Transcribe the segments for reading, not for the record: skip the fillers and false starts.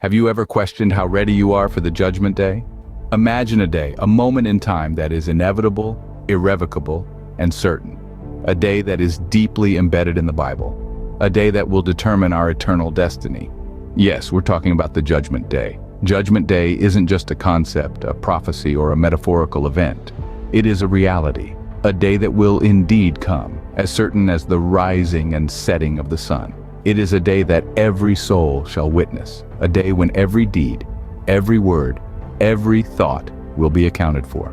Have you ever questioned how ready you are for the Judgment Day? Imagine a day, a moment in time that is inevitable, irrevocable, and certain. A day that is deeply embedded in the Bible. A day that will determine our eternal destiny. Yes, we're talking about the Judgment Day. Judgment Day isn't just a concept, a prophecy, or a metaphorical event. It is a reality, a day that will indeed come, as certain as the rising and setting of the sun. It is a day that every soul shall witness, a day when every deed, every word, every thought will be accounted for.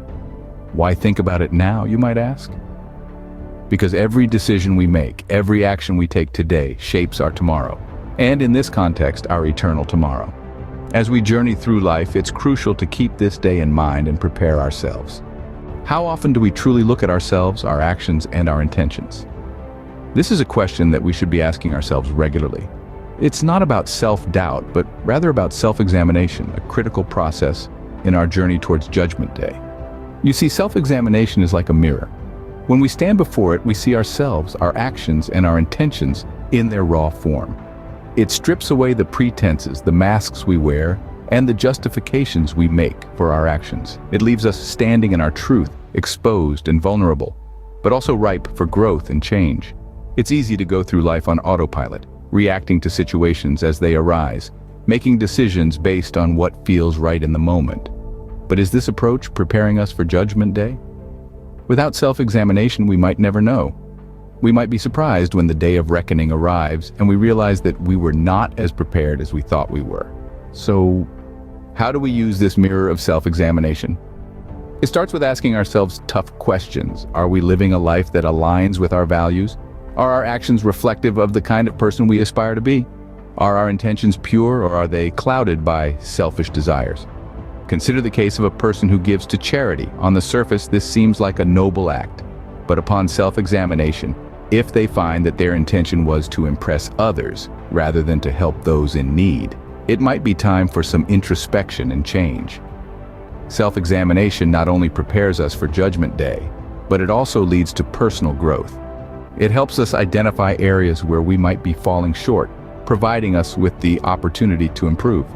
Why think about it now, you might ask? Because every decision we make, every action we take today shapes our tomorrow, and in this context, our eternal tomorrow. As we journey through life, it's crucial to keep this day in mind and prepare ourselves. How often do we truly look at ourselves, our actions, and our intentions? This is a question that we should be asking ourselves regularly. It's not about self-doubt, but rather about self-examination, a critical process in our journey towards Judgment Day. You see, self-examination is like a mirror. When we stand before it, we see ourselves, our actions, and our intentions in their raw form. It strips away the pretenses, the masks we wear, and the justifications we make for our actions. It leaves us standing in our truth, exposed and vulnerable, but also ripe for growth and change. It's easy to go through life on autopilot, reacting to situations as they arise, making decisions based on what feels right in the moment. But is this approach preparing us for Judgment Day? Without self-examination, we might never know. We might be surprised when the day of reckoning arrives and we realize that we were not as prepared as we thought we were. So, how do we use this mirror of self-examination? It starts with asking ourselves tough questions. Are we living a life that aligns with our values? Are our actions reflective of the kind of person we aspire to be? Are our intentions pure, or are they clouded by selfish desires? Consider the case of a person who gives to charity. On the surface, this seems like a noble act. But upon self-examination, if they find that their intention was to impress others rather than to help those in need, it might be time for some introspection and change. Self-examination not only prepares us for Judgment Day, but it also leads to personal growth. It helps us identify areas where we might be falling short, providing us with the opportunity to improve.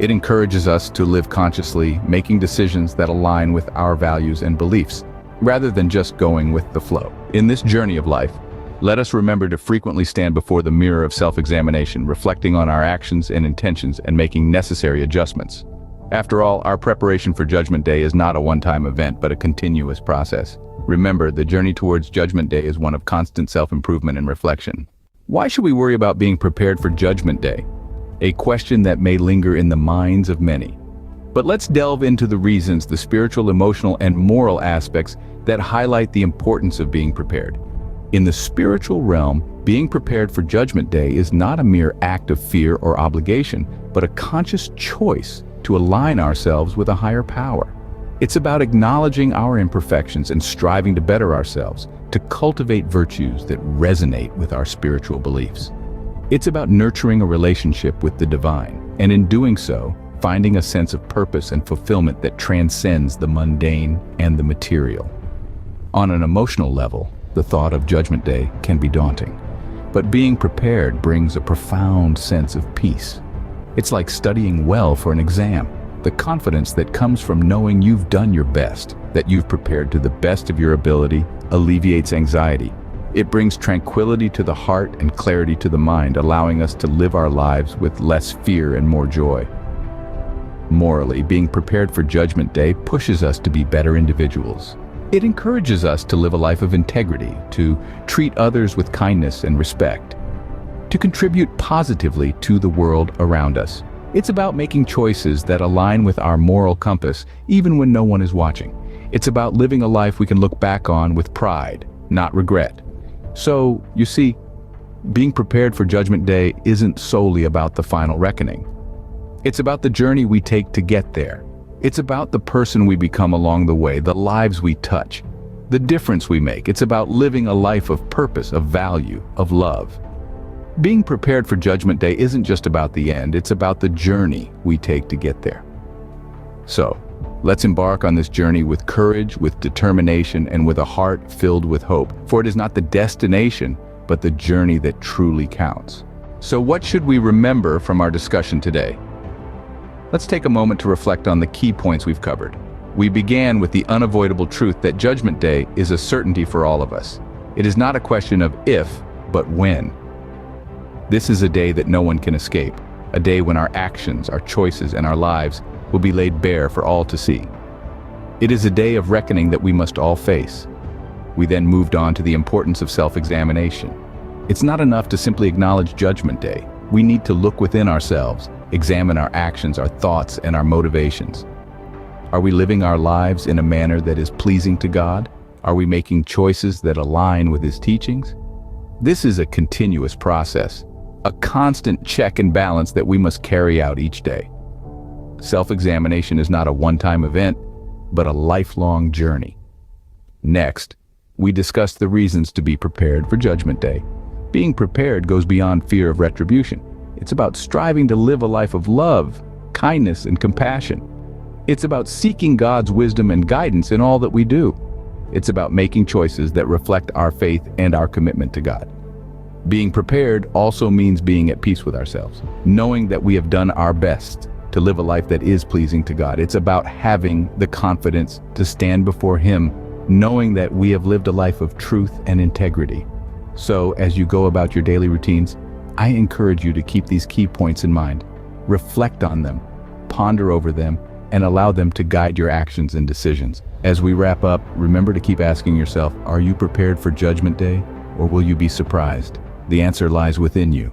It encourages us to live consciously, making decisions that align with our values and beliefs, rather than just going with the flow. In this journey of life, let us remember to frequently stand before the mirror of self-examination, reflecting on our actions and intentions and making necessary adjustments. After all, our preparation for Judgment Day is not a one-time event, but a continuous process. Remember, the journey towards Judgment Day is one of constant self-improvement and reflection. Why should we worry about being prepared for Judgment Day? A question that may linger in the minds of many. But let's delve into the reasons, the spiritual, emotional, and moral aspects that highlight the importance of being prepared. In the spiritual realm, being prepared for Judgment Day is not a mere act of fear or obligation, but a conscious choice to align ourselves with a higher power. It's about acknowledging our imperfections and striving to better ourselves, to cultivate virtues that resonate with our spiritual beliefs. It's about nurturing a relationship with the divine, and in doing so, finding a sense of purpose and fulfillment that transcends the mundane and the material. On an emotional level, the thought of Judgment Day can be daunting, but being prepared brings a profound sense of peace. It's like studying well for an exam. The confidence that comes from knowing you've done your best, that you've prepared to the best of your ability, alleviates anxiety. It brings tranquility to the heart and clarity to the mind, allowing us to live our lives with less fear and more joy. Morally, being prepared for Judgment Day pushes us to be better individuals. It encourages us to live a life of integrity, to treat others with kindness and respect, to contribute positively to the world around us. It's about making choices that align with our moral compass, even when no one is watching. It's about living a life we can look back on with pride, not regret. So, you see, being prepared for Judgment Day isn't solely about the final reckoning. It's about the journey we take to get there. It's about the person we become along the way, the lives we touch, the difference we make. It's about living a life of purpose, of value, of love. Being prepared for Judgment Day isn't just about the end, it's about the journey we take to get there. So, let's embark on this journey with courage, with determination, and with a heart filled with hope. For it is not the destination, but the journey that truly counts. So what should we remember from our discussion today? Let's take a moment to reflect on the key points we've covered. We began with the unavoidable truth that Judgment Day is a certainty for all of us. It is not a question of if, but when. This is a day that no one can escape, a day when our actions, our choices, and our lives will be laid bare for all to see. It is a day of reckoning that we must all face. We then moved on to the importance of self-examination. It's not enough to simply acknowledge Judgment Day. We need to look within ourselves, examine our actions, our thoughts, and our motivations. Are we living our lives in a manner that is pleasing to God? Are we making choices that align with His teachings? This is a continuous process, a constant check and balance that we must carry out each day. Self-examination is not a one-time event, but a lifelong journey. Next, we discussed the reasons to be prepared for Judgment Day. Being prepared goes beyond fear of retribution. It's about striving to live a life of love, kindness, and compassion. It's about seeking God's wisdom and guidance in all that we do. It's about making choices that reflect our faith and our commitment to God. Being prepared also means being at peace with ourselves, knowing that we have done our best to live a life that is pleasing to God. It's about having the confidence to stand before Him, knowing that we have lived a life of truth and integrity. So, as you go about your daily routines, I encourage you to keep these key points in mind. Reflect on them, ponder over them, and allow them to guide your actions and decisions. As we wrap up, remember to keep asking yourself, are you prepared for Judgment Day, or will you be surprised? The answer lies within you.